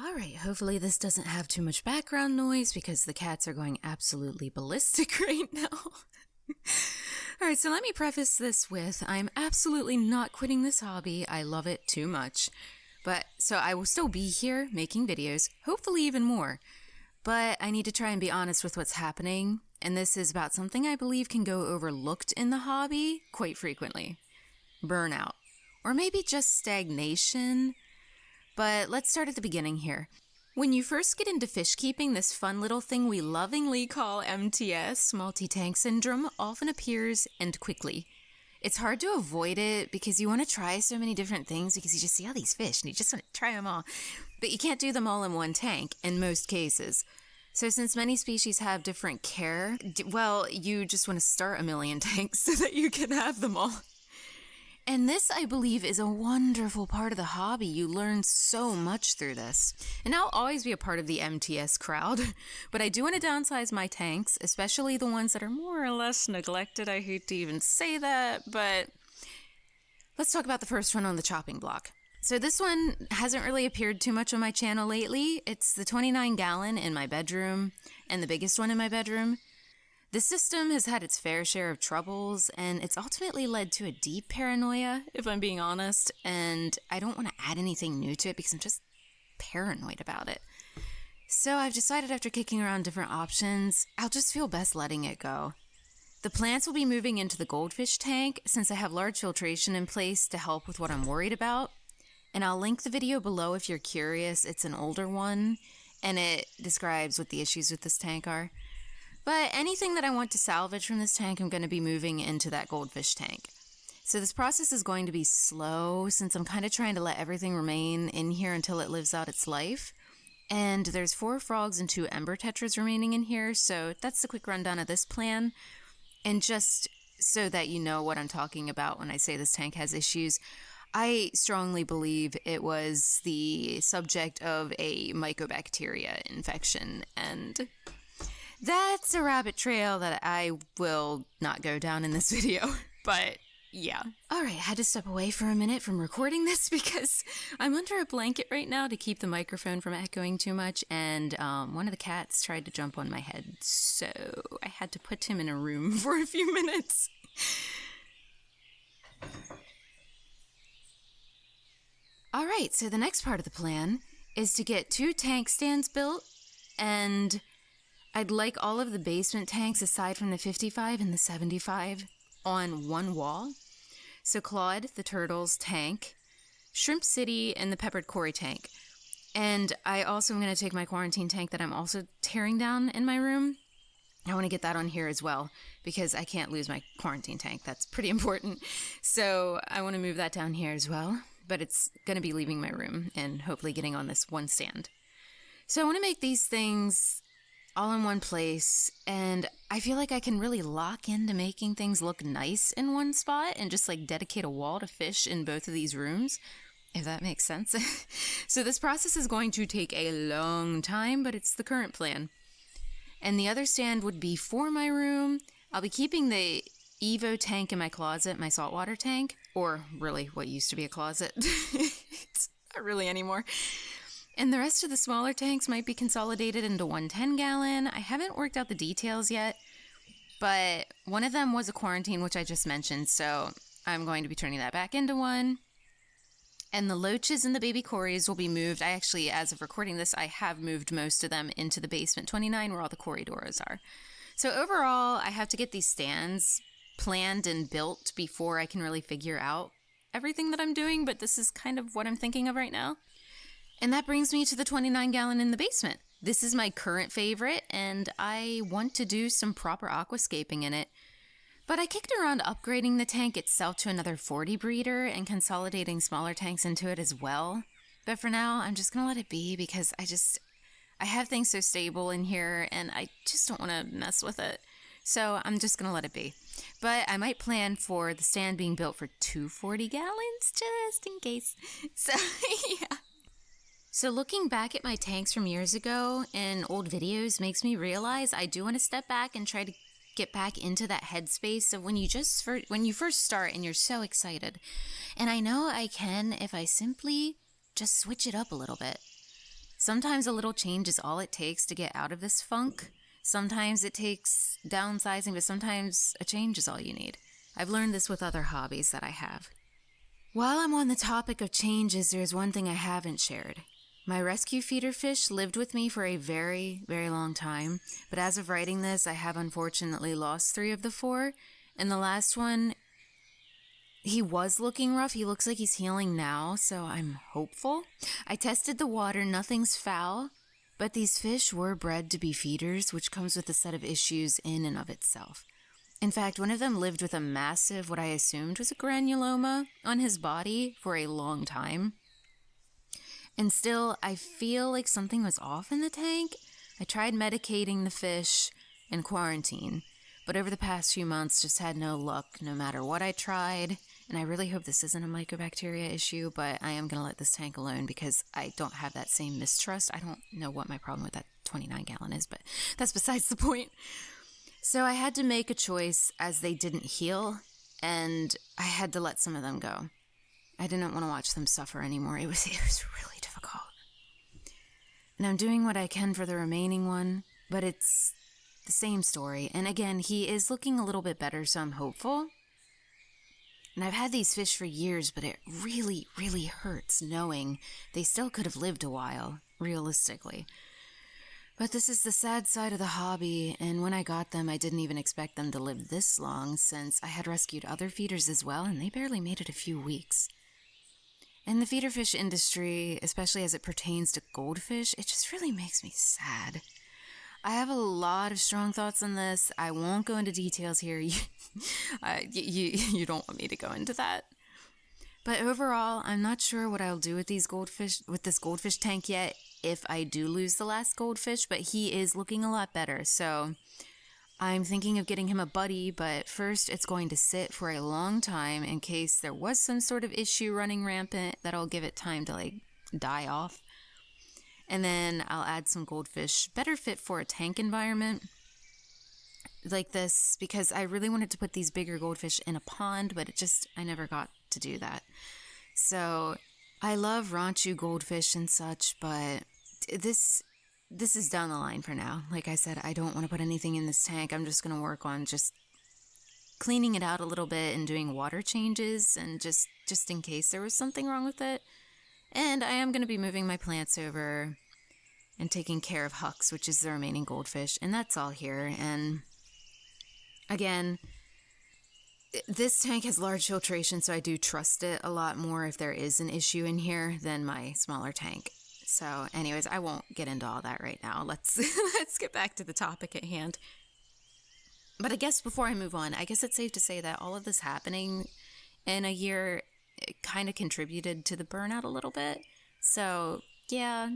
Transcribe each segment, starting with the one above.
Alright, hopefully this doesn't have too much background noise because the cats are going absolutely ballistic right now. Alright, so let me preface this with, I'm absolutely not quitting this hobby. I love it too much. So I will still be here making videos, hopefully even more. But I need to try and be honest with what's happening, and this is about something I believe can go overlooked in the hobby quite frequently. Burnout. Or maybe just stagnation. But let's start at the beginning here. When you first get into fish keeping, this fun little thing we lovingly call MTS, multi-tank syndrome, often appears and quickly. It's hard to avoid it because you want to try so many different things because you just see all these fish and you just want to try them all. But you can't do them all in one tank in most cases. So since many species have different care, well, you just want to start a million tanks so that you can have them all. And this, I believe, is a wonderful part of the hobby. You learn so much through this. And I'll always be a part of the MTS crowd, but I do want to downsize my tanks, especially the ones that are more or less neglected. I hate to even say that, but let's talk about the first one on the chopping block. So this one hasn't really appeared too much on my channel lately. It's the 29-gallon in my bedroom and the biggest one in my bedroom. The system has had its fair share of troubles, and it's ultimately led to a deep paranoia, if I'm being honest, and I don't want to add anything new to it because I'm just paranoid about it. So I've decided after kicking around different options, I'll just feel best letting it go. The plants will be moving into the goldfish tank since I have large filtration in place to help with what I'm worried about, and I'll link the video below if you're curious. It's an older one, and it describes what the issues with this tank are. But anything that I want to salvage from this tank, I'm going to be moving into that goldfish tank. So this process is going to be slow since I'm kind of trying to let everything remain in here until it lives out its life. And there's 4 frogs and 2 ember tetras remaining in here, so that's the quick rundown of this plan. And just so that you know what I'm talking about when I say this tank has issues, I strongly believe it was the subject of a mycobacteria infection, and that's a rabbit trail that I will not go down in this video, but yeah. Alright, I had to step away for a minute from recording this because I'm under a blanket right now to keep the microphone from echoing too much, and one of the cats tried to jump on my head, so I had to put him in a room for a few minutes. Alright, so the next part of the plan is to get 2 tank stands built, and I'd like all of the basement tanks aside from the 55 and the 75 on one wall. So Claude, the turtle's tank, Shrimp City, and the Peppered Cory tank. And I also am going to take my quarantine tank that I'm also tearing down in my room. I want to get that on here as well because I can't lose my quarantine tank. That's pretty important. So I want to move that down here as well. But it's going to be leaving my room and hopefully getting on this one stand. So I want to make these things all in one place, and I feel like I can really lock into making things look nice in one spot and just like dedicate a wall to fish in both of these rooms, if that makes sense. So this process is going to take a long time, but it's the current plan. And the other stand would be for my room. I'll be keeping the Evo tank in my closet, my saltwater tank, or really what used to be a closet. It's not really anymore. And the rest of the smaller tanks might be consolidated into one 10-gallon. I haven't worked out the details yet, but one of them was a quarantine, which I just mentioned, so I'm going to be turning that back into one. And the loaches and the baby cories will be moved. I actually, as of recording this, I have moved most of them into the basement 29 where all the corydoras are. So overall, I have to get these stands planned and built before I can really figure out everything that I'm doing, but this is kind of what I'm thinking of right now. And that brings me to the 29-gallon in the basement. This is my current favorite, and I want to do some proper aquascaping in it. But I kicked around upgrading the tank itself to another 40 breeder and consolidating smaller tanks into it as well. But for now, I'm just going to let it be because I have things so stable in here, and I just don't want to mess with it. So I'm just going to let it be. But I might plan for the stand being built for 240 gallons, just in case. So, yeah. So looking back at my tanks from years ago and old videos makes me realize I do want to step back and try to get back into that headspace of when you first start and you're so excited. And I know I can if I simply just switch it up a little bit. Sometimes a little change is all it takes to get out of this funk. Sometimes it takes downsizing, but sometimes a change is all you need. I've learned this with other hobbies that I have. While I'm on the topic of changes, there's one thing I haven't shared. My rescue feeder fish lived with me for a very, very long time, but as of writing this, I have unfortunately lost 3 of the 4, and the last one, he was looking rough. He looks like he's healing now, so I'm hopeful. I tested the water, nothing's foul, but these fish were bred to be feeders, which comes with a set of issues in and of itself. In fact, one of them lived with a massive, what I assumed was a granuloma on his body for a long time. And still, I feel like something was off in the tank. I tried medicating the fish in quarantine, but over the past few months just had no luck no matter what I tried. And I really hope this isn't a mycobacteria issue, but I am going to let this tank alone because I don't have that same mistrust. I don't know what my problem with that 29-gallon is, but that's besides the point. So I had to make a choice as they didn't heal, and I had to let some of them go. I didn't want to watch them suffer anymore. It was really difficult. And I'm doing what I can for the remaining one, but it's the same story. And again, he is looking a little bit better, so I'm hopeful. And I've had these fish for years, but it really, really hurts knowing they still could have lived a while, realistically. But this is the sad side of the hobby, and when I got them, I didn't even expect them to live this long, since I had rescued other feeders as well, and they barely made it a few weeks. And the feeder fish industry, especially as it pertains to goldfish, it just really makes me sad. I have a lot of strong thoughts on this. I won't go into details here. You don't want me to go into that. But overall, I'm not sure what I'll do with this goldfish tank yet if I do lose the last goldfish, but he is looking a lot better. So I'm thinking of getting him a buddy, but first it's going to sit for a long time in case there was some sort of issue running rampant that'll give it time to die off. And then I'll add some goldfish better fit for a tank environment like this, because I really wanted to put these bigger goldfish in a pond, but I never got to do that. So I love ranchu goldfish and such, but this is down the line for now. Like I said, I don't want to put anything in this tank. I'm just going to work on just cleaning it out a little bit and doing water changes, and just in case there was something wrong with it. And I am going to be moving my plants over and taking care of Hux, which is the remaining goldfish, and that's all here. And again, this tank has large filtration, so I do trust it a lot more if there is an issue in here than my smaller tank. So anyways, I won't get into all that right now. Let's get back to the topic at hand. But I guess before I move on, I guess it's safe to say that all of this happening in a year kind of contributed to the burnout a little bit. So yeah,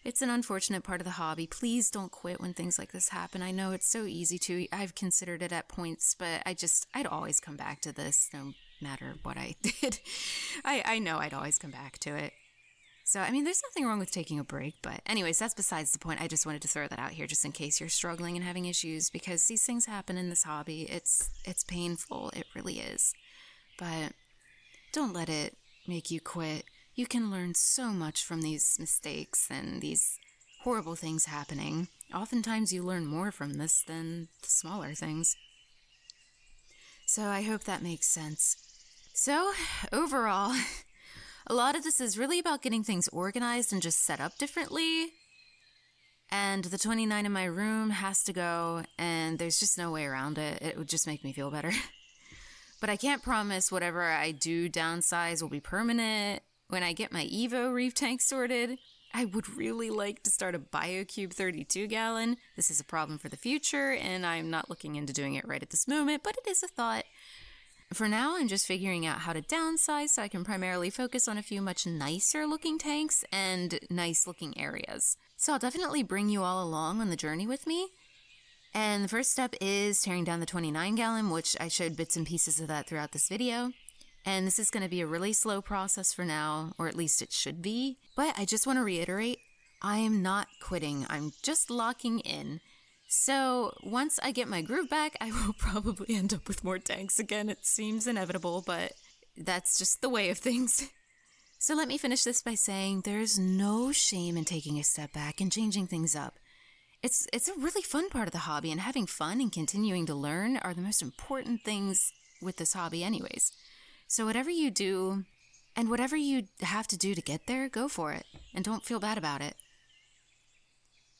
it's an unfortunate part of the hobby. Please don't quit when things like this happen. I know it's so easy to. I've considered it at points, but I'd always come back to this no matter what I did. I know I'd always come back to it. So, I mean, there's nothing wrong with taking a break, but anyways, that's besides the point. I just wanted to throw that out here just in case you're struggling and having issues, because these things happen in this hobby. It's painful. It really is. But don't let it make you quit. You can learn so much from these mistakes and these horrible things happening. Oftentimes you learn more from this than the smaller things. So I hope that makes sense. So, overall, a lot of this is really about getting things organized and just set up differently. And the 29 in my room has to go, and there's just no way around it. It would just make me feel better. But I can't promise whatever I do downsize will be permanent. When I get my Evo reef tank sorted, I would really like to start a BioCube 32-gallon. This is a problem for the future, and I'm not looking into doing it right at this moment, but it is a thought. For now, I'm just figuring out how to downsize so I can primarily focus on a few much nicer looking tanks and nice looking areas. So I'll definitely bring you all along on the journey with me. And the first step is tearing down the 29-gallon, which I showed bits and pieces of that throughout this video. And this is going to be a really slow process for now, or at least it should be. But I just want to reiterate, I am not quitting. I'm just locking in. So once I get my groove back, I will probably end up with more tanks again. It seems inevitable, but that's just the way of things. So let me finish this by saying there's no shame in taking a step back and changing things up. It's a really fun part of the hobby, and having fun and continuing to learn are the most important things with this hobby anyways. So whatever you do and whatever you have to do to get there, go for it and don't feel bad about it.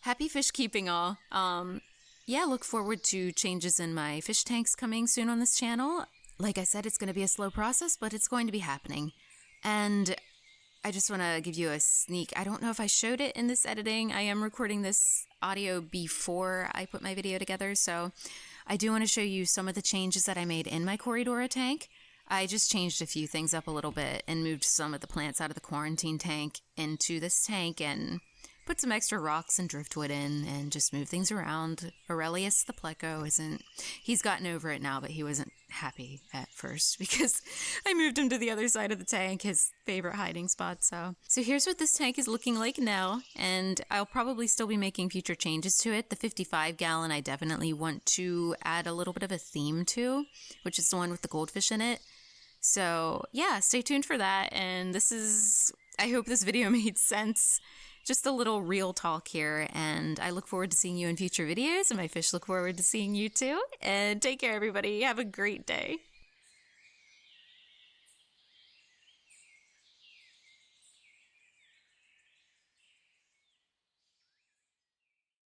Happy fish keeping all. Look forward to changes in my fish tanks coming soon on this channel. Like I said, it's going to be a slow process, but it's going to be happening. And I just want to give you a sneak. I don't know if I showed it in this editing. I am recording this audio before I put my video together, so I do want to show you some of the changes that I made in my Corridora tank. I just changed a few things up a little bit and moved some of the plants out of the quarantine tank into this tank and put some extra rocks and driftwood in and just move things around. Aurelius the pleco he's gotten over it now, but he wasn't happy at first because I moved him to the other side of the tank, his favorite hiding spot. So here's what this tank is looking like now, and I'll probably still be making future changes to it. The 55-gallon I definitely want to add a little bit of a theme to, which is the one with the goldfish in it. So yeah, stay tuned for that. And I hope this video made sense. Just a little real talk here, and I look forward to seeing you in future videos, and my fish look forward to seeing you too. And take care, everybody. Have a great day.